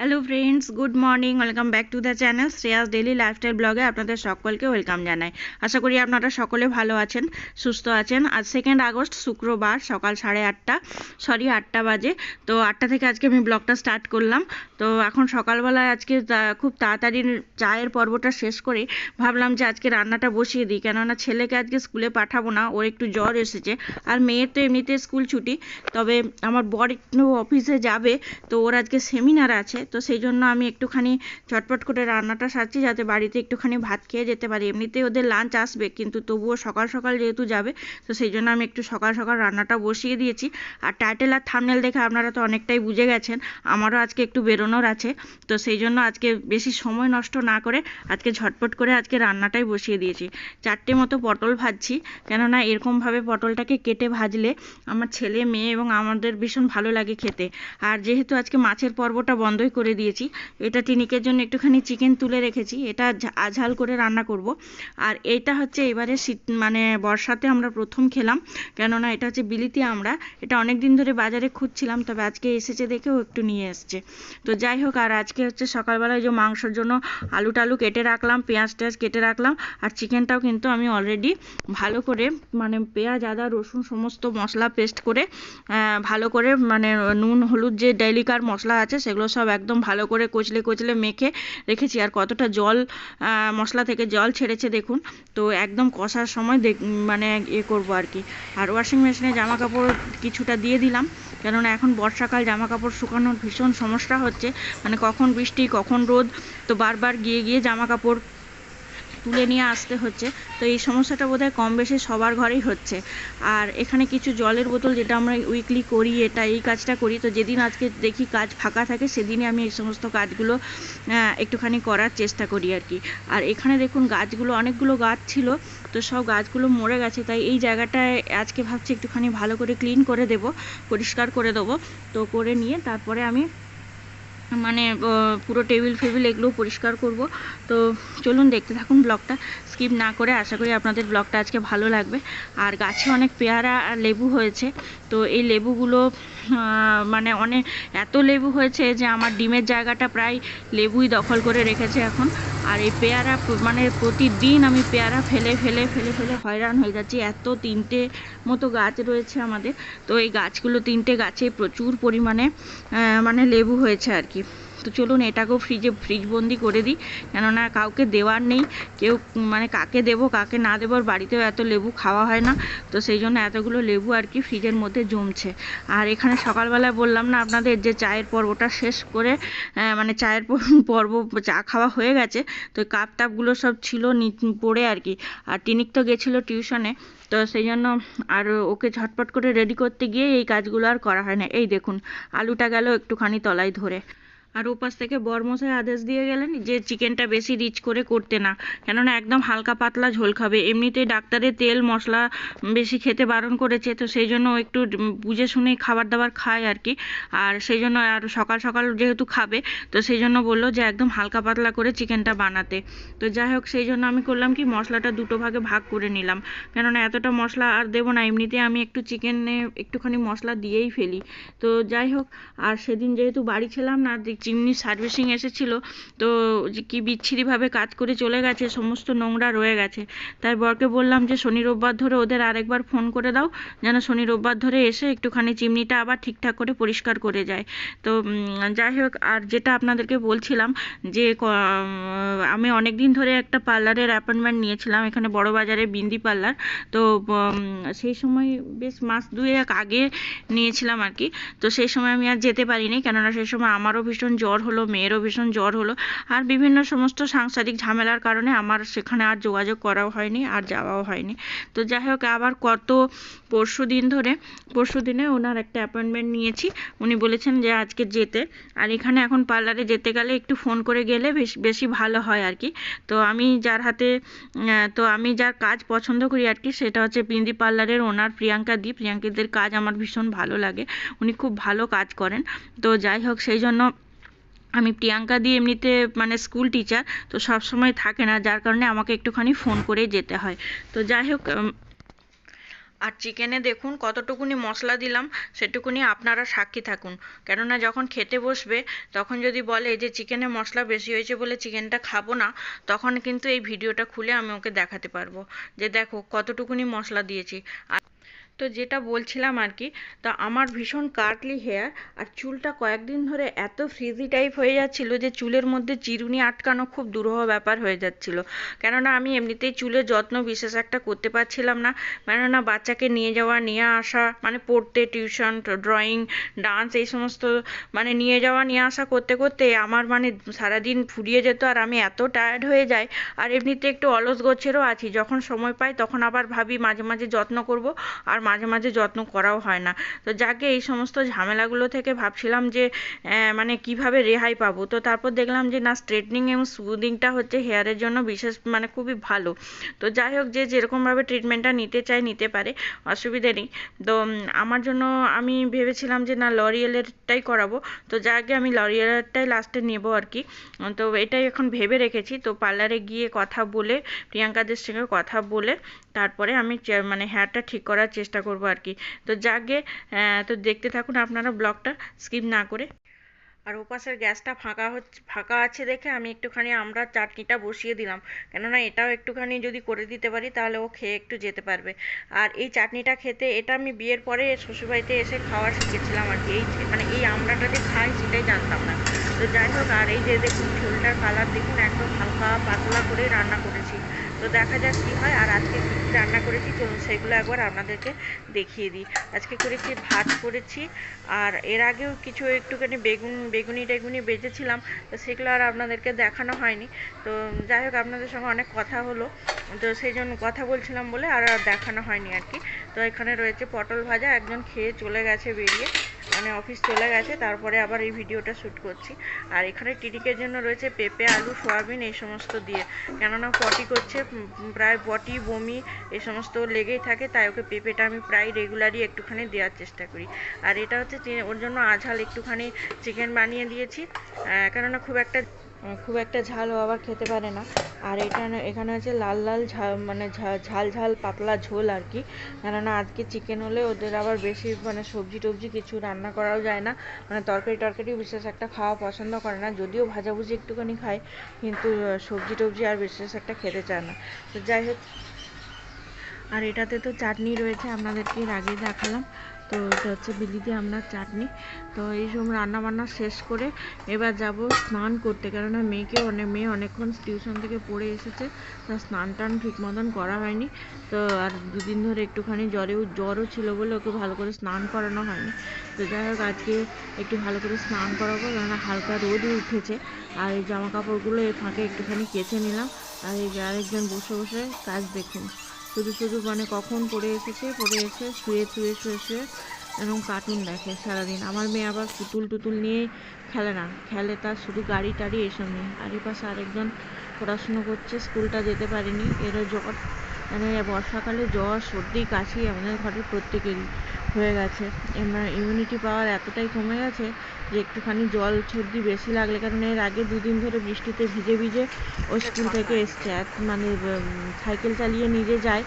Hello friends, good morning. Welcome back to the channel Shreyas daily lifestyle ব্লগে আপনাদের সকলকে welcome জানাই। আশা করি আপনারা সকলে ভালো আছেন, সুস্থ আছেন। আজ 2 আগস্ট শুক্রবার, সকাল 8:30 বাজে। তো 8টা থেকে আজকে আমি ব্লগটা স্টার্ট করলাম। তো এখন সকালবেলায় আজকে খুব তাড়াতাড়ি চায়ের পর্বটা শেষ করে ভাবলাম যে আজকে রান্নাটা বসিয়ে দিই, কেননা ছেলেকে আজকে স্কুলে পাঠাবো না, ওর একটু জ্বর এসেছে। আর মেয়ের তো এমনিতে স্কুল ছুটি, তবে আমার বর একটু অফিসে যাবে, তো ওর আজকে সেমিনার আছে। তো সেই জন্য আমি একটুখানি চটপট করে রান্নাটা সারছি, যাতে বাড়িতে একটুখানি ভাত খেয়ে যেতে পারি। এমনিতেই ওদের লাঞ্চ আসবে, কিন্তু তবুও সকাল সকাল যেহেতু যাবে, তো সেই জন্য আমি একটু সকাল সকাল রান্নাটা বসিয়ে দিয়েছি। আর টাইটেল আর থাম্বনেল দেখে আপনারা তো অনেকটাই বুঝে গেছেন আমারও আজকে একটু বেরোনোর আছে। তো সেই জন্য আজকে বেশি সময় নষ্ট না করে আজকে ঝটপট করে আজকে রান্নাটাই বসিয়ে দিয়েছি। 4টে মতো পটল ভাজছি, কেননা এরকমভাবে পটলটাকে কেটে ভাজলে আমার ছেলে মেয়ে এবং আমাদের ভীষণ ভালো লাগে খেতে। আর যেহেতু আজকে মাছের পর্বটা বন্ধই করে দিয়েছি, এটা টিনিকের জন্য একটুখানি চিকেন তুলে রেখেছি, এটা আঝাল করে রান্না করব। আর এইটা হচ্ছে এবারে শীত মানে বর্ষাতে আমরা প্রথম খেলাম, কেননা এটা হচ্ছে বিলিতি আমড়া। এটা অনেক দিন ধরে বাজারে খুঁজছিলাম, তবে আজকে এসেছে দেখেও একটু নিয়ে এসছে। তো যাই হোক, আর আজকে হচ্ছে সকালবেলায় যে মাংসের জন্য আলু টালু কেটে রাখলাম, পেঁয়াজ টেয়াজ কেটে রাখলাম। আর চিকেনটাও কিন্তু আমি অলরেডি ভালো করে মানে পেঁয়াজ আদা রসুন সমস্ত মশলা পেস্ট করে ভালো করে মানে নুন হলুদ যে ডেইলিকার মশলা আছে সেগুলো সব একদম ভালো করে কচলে কচলে মেখে রেখেছি। আর কতটা জল মশলা থেকে জল ছেড়েছে দেখুন। তো একদম কষার সময় মানে করবো আর কি। আর ওয়াশিং মেশিনে জামা কাপড় কিছুটা দিয়ে দিলাম, কেননা এখন বর্ষাকাল, জামা কাপড় শুকানোর ভীষণ সমস্যা হচ্ছে, মানে কখন বৃষ্টি কখন রোদ, তো বারবার গিয়ে গিয়ে জামা কাপড় তুলে নিয়ে আসতে হচ্ছে। তো এই সমস্যাটা বোধহয় কম বেশি সবার ঘরেই হচ্ছে। আর এখানে কিছু জলের বোতল, যেটা আমরা উইকলি করি, এই কাজটা করি। তো যেদিন আজকে দেখি কাজ ফাঁকা থাকে, সেদিনই আমি এই সমস্ত কাজগুলো একটুখানি করার চেষ্টা করি আর কি। আর এখানে দেখুন গাছগুলো, অনেকগুলো গাছ ছিল, তো সব গাছগুলো মরে গেছে। তাই এই জায়গাটায় আজকে ভাবছি একটুখানি ভালো করে ক্লিন করে দেব, পরিষ্কার করে দেবো। তো করে নিয়ে তারপরে আমি মানে পুরো টেবিল ফেবিল এগুলো পরিষ্কার করব। তো চলুন দেখতে থাকুন ব্লগটা স্কিপ না করে। আশা করি আপনাদের ব্লগটা আজকে ভালো লাগবে। আর গাছে অনেক পেয়ারা আর লেবু হয়েছে। তো এই লেবুগুলো মানে অনেক এত লেবু হয়েছে যে আমার ডিমের জায়গাটা প্রায় লেবুই দখল করে রেখেছে এখন। আর এই পেয়ারা মানে প্রতিদিন আমি পেয়ারা ফেলে ফেলে ফেলে ফেলে হয়রান হয়ে যাচ্ছি। এত 3টে মতো গাছ রয়েছে আমাদের। তো এই গাছগুলো 3টে গাছে প্রচুর পরিমাণে মানে লেবু হয়েছে আর কি। তো চলুন এটাকেও ফ্রিজ বন্দি করে দিই, কেননা কাউকে দেওয়ার নেই। কেউ মানে কাকে দেবো কাকে না দেবো, বাড়িতেও এত লেবু খাওয়া হয় না। তো সেই জন্য এতগুলো লেবু আর কি ফ্রিজের মধ্যে জমছে। আর এখানে সকালবেলায় বললাম না আপনাদের যে চায়ের পর্বটা শেষ করে মানে চায়ের পর্ব চা খাওয়া হয়ে গেছে। তো কাপ টাপগুলো সব ছিল পড়ে আর কি। আর টিনিক তো গেছিলো টিউশনে, তো সেই জন্য আর ওকে ঝটপট করে রেডি করতে গিয়ে এই কাজগুলো আর করা হয় না। এই দেখুন আলুটা গেল একটুখানি তলায় ধরে। আর ওপাশ থেকে বরমশাই আদেশ দিয়ে গেলেন যে চিকেনটা বেশি রিচ করে করতে না, কেননা একদম হালকা পাতলা ঝোল খাবে। এমনিতেই ডাক্তারের তেল মশলা বেশি খেতে বারণ করেছে, তো সেই জন্য একটু বুঝে শুনেই খাবার দাবার খায় আর কি। আর সেই জন্য আর সকাল সকাল যেহেতু খাবে, তো সেই জন্য বললো যে একদম হালকা পাতলা করে চিকেনটা বানাতে। তো যাই হোক, সেই জন্য আমি করলাম কি, মশলাটা দুটো ভাগে ভাগ করে নিলাম, কেননা এতটা মশলা আর দেবো না। এমনিতে আমি একটু চিকেনে একটুখানি মশলা দিয়েই ফেলি। তো যাই হোক, আর সেদিন যেহেতু বাড়ি ছিলাম না, চিমনি সার্ভিসিং এসেছিলো, তো কি বিচ্ছিরিভাবে কাজ করে চলে গেছে, সমস্ত নোংরা রয়ে গেছে। তাই বরকে বললাম যে শনি রোববার ধরে ওদের আরেকবার ফোন করে দাও, যেন শনি রোববার ধরে এসে একটুখানি চিমনিটা আবার ঠিকঠাক করে পরিষ্কার করে যায়। তো যাই হোক, আর যেটা আপনাদেরকে বলছিলাম যে আমি অনেক দিন ধরে একটা পার্লারের অ্যাপয়েন্টমেন্ট নিয়েছিলাম এখানে বড় বাজারে, বিন্দি পার্লার। তো সেই সময় বেশ মাস 2 আগে নিয়েছিলাম আর কি। তো সেই সময় আমি আর যেতে পারিনি, কেননা সেই সময় আমারও ভীষণ জ্বর হলো, মেয়েরও ভীষণ জ্বর হলো। আর বিভিন্ন সমস্ত সাংসারিক ঝামেলার কারণে আমার সেখানে আর যোগাযোগ করাও হয়নি, আর যাওয়াও হয়নি। তো যাই হোক, আবার পরশু দিনে ওনার একটা অ্যাপয়েন্টমেন্ট নিয়েছি। উনি বলেছেন যে আজকে যেতে। আর এখানে এখন পার্লারে যেতে গেলে একটু ফোন করে গেলে বেশি ভালো হয় আর কি। তো আমি যার কাজ পছন্দ করি আর কি, সেটা হচ্ছে বিন্দি পার্লারের ওনার প্রিয়াঙ্কাদের কাজ আমার ভীষণ ভালো লাগে। উনি খুব ভালো কাজ করেন। তো যাই হোক, সেই জন্য আমি প্রিয়াঙ্কা দি এমনিতে মানে স্কুল টিচার, তো সব সময় থাকে না, যার কারণে আমাকে একটুখানি ফোন করে যেতে হয়। তো যাই হোক, আর চিকেনে দেখুন কতটুকুনি মশলা দিলাম, সেটুকুনি আপনারা সাক্ষী থাকুন। কেননা যখন খেতে বসবে তখন যদি বলে যে চিকেনে মশলা বেশি হয়েছে বলে চিকেনটা খাবো না, তখন কিন্তু এই ভিডিওটা খুলে আমি ওকে দেখাতে পারবো যে দেখো কতটুকুনি মশলা দিয়েছি। তো যেটা বলছিলাম আর কি, তা আমার ভীষণ কার্লি হেয়ার, আর চুলটা কয়েকদিন ধরে এত ফ্রিজি টাইপ হয়ে যাচ্ছিল যে চুলের মধ্যে চিরুনি আটকানো খুব দুরূহ ব্যাপার হয়ে যাচ্ছিল। কেননা আমি এমনিতেই চুলের যত্ন বিশেষ একটা করতে পারছিলাম না, কেননা বাচ্চাকে নিয়ে যাওয়া নিয়ে আসা মানে পড়তে, টিউশন, ড্রয়িং, ডান্স এই সমস্ত মানে নিয়ে যাওয়া নিয়ে আসা করতে করতে আমার মানে সারাদিন ফুরিয়ে যেত, আর আমি এত টায়ার্ড হয়ে যাই। আর এমনিতে একটু অলস গোছেরও আছি, যখন সময় পাই তখন আবার ভাবি মাঝে মাঝে যত্ন করব, আর মাঝে মাঝে যত্ন করাও হয় না। তো যাকে এই সমস্ত ঝামেলাগুলো থেকে ভাবছিলাম যে মানে কিভাবে রেহাই পাবো। তো তারপর দেখলাম যে না, স্ট্রেটনিং এবং স্মুদিংটা হচ্ছে হেয়ারের জন্য বিশেষ মানে খুবই ভালো। তো যাই হোক, যে যেরকমভাবে ট্রিটমেন্টটা নিতে চায় নিতে পারে, অসুবিধে নেই। তো আমার জন্য আমি ভেবেছিলাম যে না, লরিয়েলেরটাই করাবো। তো যাকে আমি লরিয়েলেরটাই লাস্টে নেবো আর কি। তো এটাই এখন ভেবে রেখেছি। তো পার্লারে গিয়ে কথা বলে, প্রিয়াঙ্কাদের সঙ্গে কথা বলে তারপরে আমি মানে হেয়ারটা ঠিক করার চেষ্টা করব আর কি। তো যাকে তো দেখতে থাকুন আপনারা ব্লগটা স্কিপ না করে। আর ওপাশের গ্যাসটা ফাঁকা আছে দেখে আমি একটুখানি আমরা চাটনিটা বসিয়ে দিলাম, কেননা এটাও একটুখানি যদি করে দিতে পারি তাহলে ও খেয়ে একটু যেতে পারবে। আর এই চাটনিটা খেতে, এটা আমি বিয়ের পরে শ্বশুরবাড়িতে এসে খাওয়া শিখেছিলাম আর কি। এই মানে এই আমড়াটা যে খাই সেটাই জানতাম না। তো যাই হোক, আর এই যে দেখুন ঝোলটার কালার দেখুন, একদম হালকা পাতলা করে রান্না করেছি। তো দেখা যাক কী হয়। আর আজকে কী কী রান্না করেছি চলুন সেগুলো একবার আপনাদেরকে দেখিয়ে দিই। আজকে করেছি ভাত করেছি, আর এর আগেও কিছু একটুখানি বেগুনি টেগুনি বেজেছিলাম, তো সেগুলো আর আপনাদেরকে দেখানো হয়নি। তো যাই হোক, আপনাদের সঙ্গে অনেক কথা হলো, তো সেই জন্য কথা বলছিলাম বলে আর দেখানো হয়নি আর কি। তো এখানে রয়েছে পটল ভাজা, একজন খেয়ে চলে গেছে বেরিয়ে, মানে অফিস চলে গেছে, তারপরে আবার এই ভিডিওটা শ্যুট করছি। আর এখানে টিটিকের জন্য রয়েছে পেঁপে, আলু, সয়াবিন এই সমস্ত দিয়ে, কেননা পটি করছে, প্রায় পটি, বমি এই সমস্ত লেগেই থাকে, তাই ওকে পেঁপেটা আমি প্রায় রেগুলারই একটুখানি দেওয়ার চেষ্টা করি। আর এটা হচ্ছে ওর জন্য আঝাল একটুখানি চিকেন বানিয়ে দিয়েছি, কেননা খুব একটা ঝালও আবার খেতে পারে না। আর এখানে হচ্ছে লাল লাল ঝাল, মানে ঝাল ঝাল পাতলা ঝোল আর কি, কেননা আজকে চিকেন হলে ওদের আবার বেশি মানে সবজি টবজি কিছু রান্না করাও যায় না, মানে তরকারি বিশেষ একটা খাওয়া পছন্দ করে না, যদিও ভাজাভুজি একটুখানি খায়, কিন্তু সবজি টবজি আর বিশেষ একটা খেতে চায় না। তো যাই হোক, আর এটাতে তো চাটনি রয়েছে, আপনাদেরকে এর আগে দেখালাম। তো এটা হচ্ছে বিলিতি আমড়ার চাটনি। তো এইসব রান্নাবান্না শেষ করে এবার যাব স্নান করতে, কেননা মেয়ে অনেকক্ষণ টিউশন থেকে পড়ে এসেছে, তা স্নান টান ঠিক মতন করা হয়নি। তো আর দুদিন ধরে একটুখানি জ্বরও ছিল বলে ওকে ভালো করে স্নান করানো হয়নি। তো যাই হোক, আজকে একটু ভালো করে স্নান করাবো, কেননা হালকা রোদই উঠেছে। আর এই জামা কাপড়গুলো এই ফাঁকে একটুখানি কেচে নিলাম। আর এই যে আরেকজন বসে বসে কাজ দেখুন, শুধু মানে কখন পড়ে এসে শুয়ে এরকম কার্টুন দেখে সারাদিন। আমার মেয়ে আবার পুতুল নিয়ে খেলে না, খেলে তার শুধু গাড়ি টাড়ি এসব নিয়ে। আর এ পাশে আরেকজন পড়াশুনো করছে, স্কুলটা যেতে পারেনি, এরও জ্বর, মানে বর্ষাকালে জ্বর সর্দি কাশি আমাদের ঘরের প্রত্যেকেরই হয়ে গেছে। ইমিউনিটি পাওয়ার এতটাই কমে গেছে যে একটুখানি জল সর্দি বেশি লাগলে, কারণ এর আগে দুদিন ধরে বৃষ্টিতে ভিজে ও স্কুল থেকে এসছে, মানে সাইকেল চালিয়ে নিজে যায়,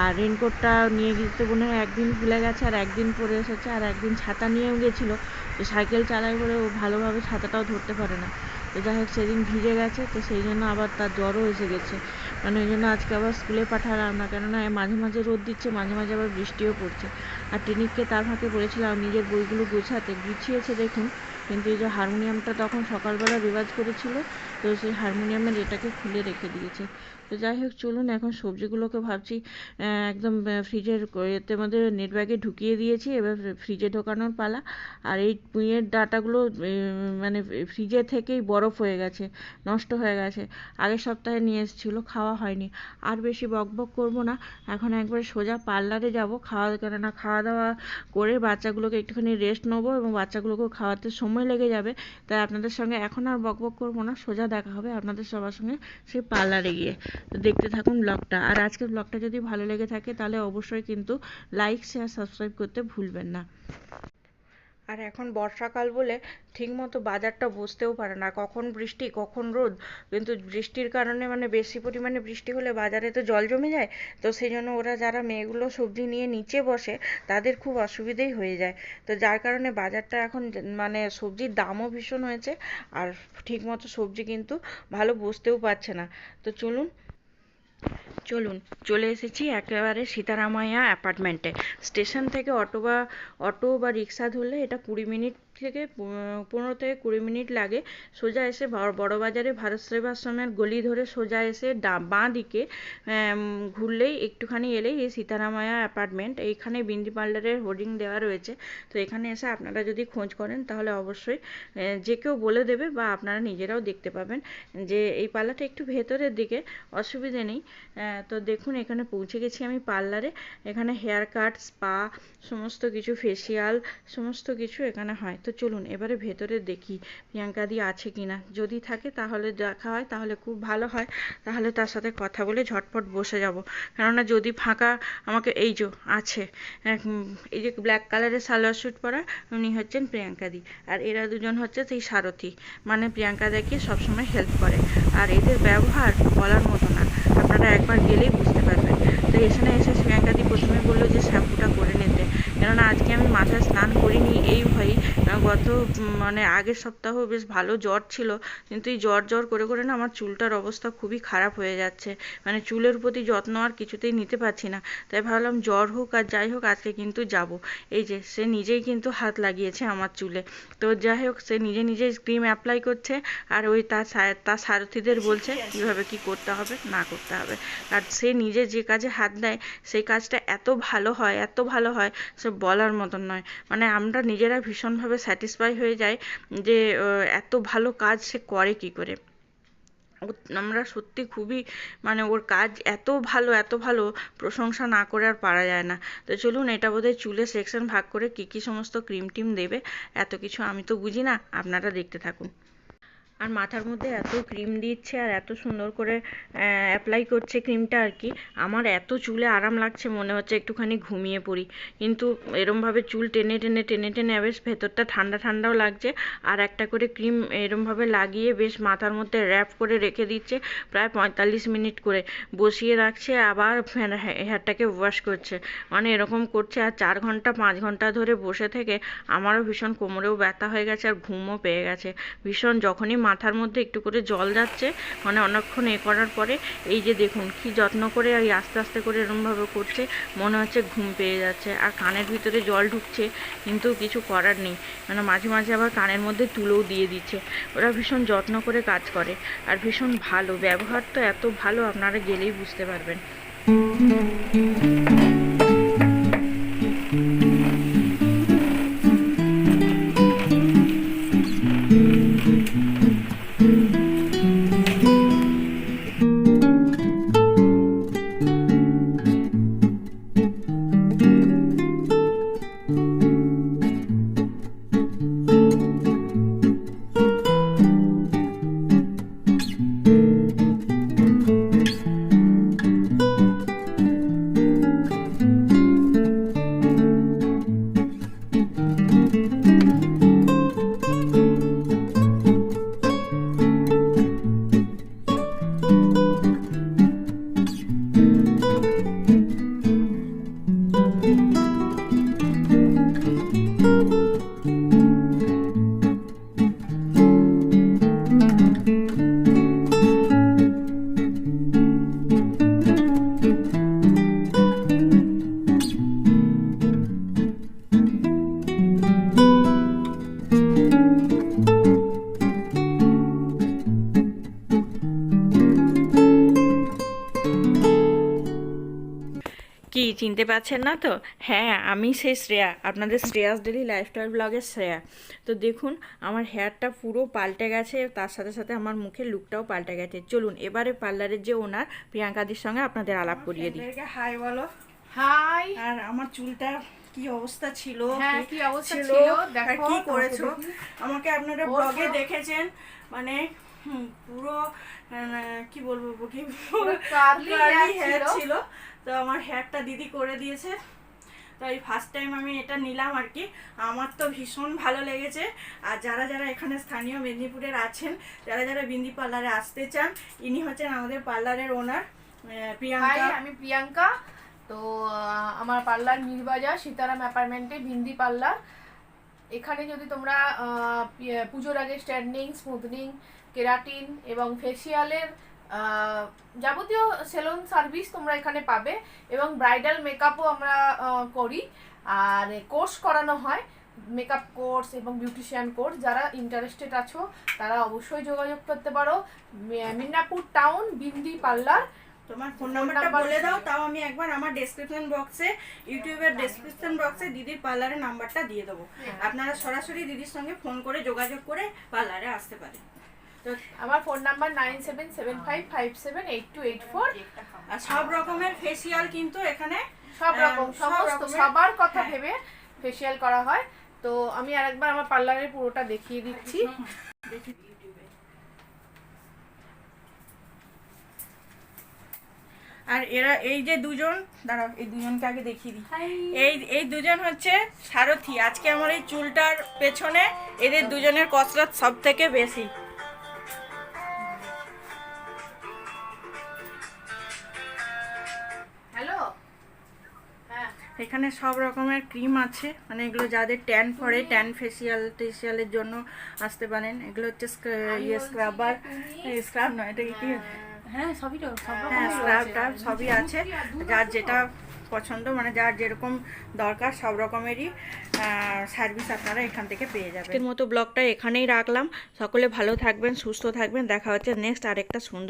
আর রেনকোটটা নিয়ে গিয়ে মনে হয় একদিন ভুলে গেছে, আর একদিন পরে এসেছে, আর একদিন ছাতা নিয়েও গেছিলো। তো সাইকেল চালায় বলে ও ভালোভাবে ছাতাটাও ধরতে পারে না। তো যাই হোক, সেদিন ভিজে গেছে, তো সেই জন্য আবার তার জ্বরও এসে গেছে, মানে ওই জন্য আজকে আবার স্কুলে পাঠালাম না, কেননা মাঝে মাঝে রোদ দিচ্ছে, মাঝে মাঝে আবার বৃষ্টিও পড়ছে। আর টিনিককে তার ফাঁকে বলেছিলাম নিজের বইগুলো গুছিয়েছে দেখুন, কিন্তু এই যে হারমোনিয়ামটা তখন সকালবেলা রেওয়াজ করেছিল, তো সেই হারমোনিয়ামের এটাকে খুলে রেখে দিয়েছে। তো যাই হোক, চলুন এখন সবজিগুলোকে ভাবছি একদম ফ্রিজের এতে মধ্যে নেট ব্যাগে ঢুকিয়ে দিয়েছি, এবার ফ্রিজে ঢোকানোর পালা। আর এই পুঁইয়ের ডাঁটাগুলো মানে ফ্রিজে থেকেই বরফ হয়ে গেছে, নষ্ট হয়ে গেছে, আগের সপ্তাহে নিয়ে এসেছিলো, খাওয়া হয়নি। আর বেশি বকবক করবো না, এখন একবার সোজা পার্লারে যাব, কেননা খাওয়া দাওয়া করে বাচ্চাগুলোকে একটুখানি রেস্ট নেবো, এবং বাচ্চাগুলোকেও খাওয়াতে সময় লেগে যাবে, তাই আপনাদের সঙ্গে এখন আর বকবক করবো না, সোজা দেখা হবে আপনাদের সবার সঙ্গে সেই পার্লারে গিয়ে। তো দেখতে থাকুন ব্লগটা। আর আজকের ব্লগটা যদি ভালো লেগে থাকে তাহলে অবশ্যই কিন্তু লাইক, শেয়ার, সাবস্ক্রাইব করতে ভুলবেন না। আর এখন বর্ষাকাল বলে ঠিকমতো বাজারটা বসতেও পারে না, কখন বৃষ্টি কখন রোদ। কিন্তু বৃষ্টির কারণে মানে বেশি পরিমাণে বৃষ্টি হলে বাজারে তো জল জমে যায়, তো সেই জন্য ওরা যারা মেয়েগুলো সবজি নিয়ে নিচে বসে তাদের খুব অসুবিধেই হয়ে যায়। তো যার কারণে বাজারটা এখন মানে সবজির দামও ভীষণ হয়েছে, আর ঠিকমতো সবজি কিন্তু ভালো বসতেও পারছে না। তো চলুন চলুন চলে এসেছি একেবারে সীতারামাইয়া অ্যাপার্টমেন্টে। স্টেশন থেকে অটো বা রিক্সা ধরলে এটা 20 মিনিট থেকে 15 থেকে 20 মিনিট লাগে। সোজা এসে বড় বাজারে ভারত সেবাশ্রমের গলি ধরে সোজা এসে বাঁ দিকে ঘুরলেই একটুখানি এলেই এই সীতারামাইয়া অ্যাপার্টমেন্ট। এইখানে বিউটি পার্লারের হোর্ডিং দেওয়া রয়েছে। তো এখানে এসে আপনারা যদি খোঁজ করেন তাহলে অবশ্যই যে কেউ বলে দেবে, বা আপনারা নিজেরাও দেখতে পাবেন যে এই পার্লারটা একটু ভেতরের দিকে, অসুবিধে নেই। তো দেখুন এখানে পৌঁছে গেছি আমি পার্লারে। এখানে হেয়ার কাট, স্পা, সমস্ত কিছু, ফেসিয়াল, সমস্ত কিছু এখানে হয়। তো চলুন এবারে ভেতরে দেখি প্রিয়াঙ্কাদি আছে কিনা। যদি থাকে তাহলে দেখা হয়, তাহলে খুব ভালো হয়, তাহলে তার সাথে কথা বলে ঝটপট বসে যাব। কেননা যদি ফাঁকা আমাকে, এই যে আছে এই যে ব্ল্যাক কালারের সালোয়ার স্যুট পরা, উনি হচ্ছেন প্রিয়াঙ্কাদি। আর এরা দুজন হচ্ছে সেই সারথি, মানে প্রিয়াঙ্কাদাকে সবসময় হেল্প করে। আর এদের ব্যবহার বলার মতো না, আপনারা একবার গেলেই বুঝতে পারবেন। তো এখানে এসে প্রিয়াঙ্কাদি প্রথমে বললো যে শ্যাম্পুটা করে নিতে, কেননা আজকে আমি মাথায় স্নান করিনি এই ভয়েই। গত মানে আগের সপ্তাহ বেশ ভালো জ্বর ছিল, কিন্তু এই জ্বর করে করে না আমার চুলটার অবস্থা খুবই খারাপ হয়ে যাচ্ছে। মানে চুলের প্রতি যত্ন আর কিছুতেই নিতে পারছি না। তাই ভাবলাম জ্বর হোক আর যাই হোক আজকে কিন্তু যাব। এই যে সে নিজেই কিন্তু হাত লাগিয়েছে আমার চুলে। তো যাই হোক সে নিজে ক্রিম অ্যাপ্লাই করছে, আর ওই তার সারথিদের বলছে কীভাবে কী করতে হবে না করতে হবে। আর সে নিজে যে কাজে হাত দেয় সেই কাজটা এত ভালো হয়, এত ভালো হয়, সে বলার মতন নয়। মানে আমরা নিজেরা ভীষণভাবে স্যাটিসফাই হয়ে যাই যে এত ভালো কাজ সে করে কি করে। আমরা সত্যি খুবই, মানে ওর কাজ এত ভালো, প্রশংসা না করে আর পারা যায় না। তো চলুন, এটা বোধহয় চুলের সেকশন ভাগ করে কী সমস্ত ক্রিম টিম দেবে, এত কিছু আমি তো বুঝি না, আপনারা দেখতে থাকুন। আর মাথার মধ্যে এত ক্রিম দিচ্ছে আর এত সুন্দর করে অ্যাপ্লাই করছে ক্রিমটা আর কি, আমার এত চুলে আরাম লাগছে, মনে হচ্ছে একটুখানি ঘুমিয়ে পড়ি। কিন্তু এরমভাবে চুল টেনে বেশ ভেতরটা ঠান্ডাও লাগছে। আর একটা করে ক্রিম এরমভাবে লাগিয়ে বেশ মাথার মধ্যে র্যাপ করে রেখে দিচ্ছে, প্রায় 45 মিনিট করে বসিয়ে রাখছে, আবার হেয়ারটাকে ওয়াশ করছে। মানে এরকম করছে, আর 4 ঘন্টা 5 ঘন্টা ধরে বসে থেকে আমারও ভীষণ কোমরেও ব্যথা হয়ে গেছে আর ঘুমও পেয়ে গেছে ভীষণ। যখনই মাথার মধ্যে একটু করে জল যাচ্ছে, মানে অনেকক্ষণ করার পরে এই যে দেখুন কি যত্ন করে আর আস্তে আস্তে করে এরমভাবে করছে, মনে হচ্ছে ঘুম পেয়ে যাচ্ছে। আর কানের ভিতরে জল ঢুকছে, কিন্তু কিছু করার নেই, মানে মাঝে মাঝে আবার কানের মধ্যে তুলোও দিয়ে দিচ্ছে। ওরা ভীষণ যত্ন করে কাজ করে আর ভীষণ ভালো ব্যবহার, তো এত ভালো আপনারা গেলেই বুঝতে পারবেন। কি চিনতে পারছেন না তো? হ্যাঁ, আমি সেই শ্রেয়া, আপনাদের শ্রেয়াস ডেলি লাইফস্টাইল ব্লগের শ্রেয়া। তো দেখুন আমার হেয়ারটা পুরো পাল্টে গেছে, তার সাথে সাথে আমার মুখের লুকটাও পাল্টে গেছে। চলুন এবারে পার্লারের যে ওনার প্রিয়াঙ্কাদির সঙ্গে আপনাদের আলাপ করিয়ে দিই। হাই বলো। হাই। আর আমার চুলটা কি অবস্থা ছিল, হ্যাঁ কি অবস্থা ছিল, দেখো কি করেছো, আমাকে আপনারা ব্লগে দেখেছেন, মানে পুরো কি বলবো, কি কার্লি হেয়ার ছিল। তো আমার হেয়ারটা দিদি করে দিয়েছে, তো এই ফার্স্ট টাইম আমি এটা নিলাম আর কি। আমার তো ভীষণ ভালো লেগেছে। আর যারা যারা এখানে স্থানীয় মেদিনীপুরের আছেন, যারা যারা বিন্দি পার্লারে আসতে চান, ইনি হচ্ছেন আমাদের পার্লারের ওনার হাই, প্রিয়াঙ্কা। আমি প্রিয়াঙ্কা। তো আমার পার্লার মিরবাজার সীতারাম অ্যাপার্টমেন্টে বিন্দি পার্লার। এখানে যদি তোমরা পুজোর আগে স্ট্যান্ডিং, স্মুথনিং, কেরাটিন এবং ফেসিয়ালের যাবতীয় সেলুন সার্ভিস তোমরা এখানে পাবে, এবং ব্রাইডাল মেকআপও আমরা করি, আর কোর্স করানো হয়, মেকআপ কোর্স এবং বিউটিশিয়ান কোর্স। যারা ইন্টারেস্টেড আছো তারা অবশ্যই যোগাযোগ করতে পারো। Midnapore town, bindi parlour. তোমার ফোন নাম্বারটা বলে দাও, তাও আমি একবার আমার ডেসক্রিপশন বক্সে, ইউটিউবের ডেসক্রিপশন বক্সে দিদির পার্লারের নাম্বারটা দিয়ে দেবো। আপনারা সরাসরি দিদির সঙ্গে ফোন করে যোগাযোগ করে পার্লারে আসতে পারেন। তো আমার ফোন নাম্বার 9775578284। আর সব রকমের ফেসিয়াল কিন্তু এখানে সব রকম সমস্ত সবার কথা ভেবে ফেসিয়াল করা হয়। তো আমি আরেকবার আমার পার্লারের পুরোটা দেখিয়ে দিচ্ছি। দেখি। আর এরা এই যে দুজন, দাঁড়াও এই দুজনকে আগে দেখিয়ে দিই। এই দুজন হচ্ছে সারথি। আজকে আমার এই চুলটার পেছনে এদের দুজনের কসরত সব থেকে বেশি। হ্যালো, হ্যাঁ, এখানে সব রকমের ক্রিম আছে, মানে এগুলো যাদের ট্যান পড়ে, ট্যান ফেসিয়ালের জন্য আসতে পারেন। এগুলো হচ্ছে স্ক্রাবার, স্ক্রাব নয়, এটা কি? হ্যাঁ, সবই তো হ্যাঁ, স্ক্রাব সবই আছে। যার যেটা পছন্দ, মানে যার যেরকম দরকার সব রকমেরই সার্ভিস আপনারা এখান থেকে পেয়ে যাবেন। আজকের মতো ব্লগটা এখানেই রাখলাম। সকলে ভালো থাকবেন, সুস্থ থাকবেন। দেখা হচ্ছে নেক্সট আরেকটা সুন্দর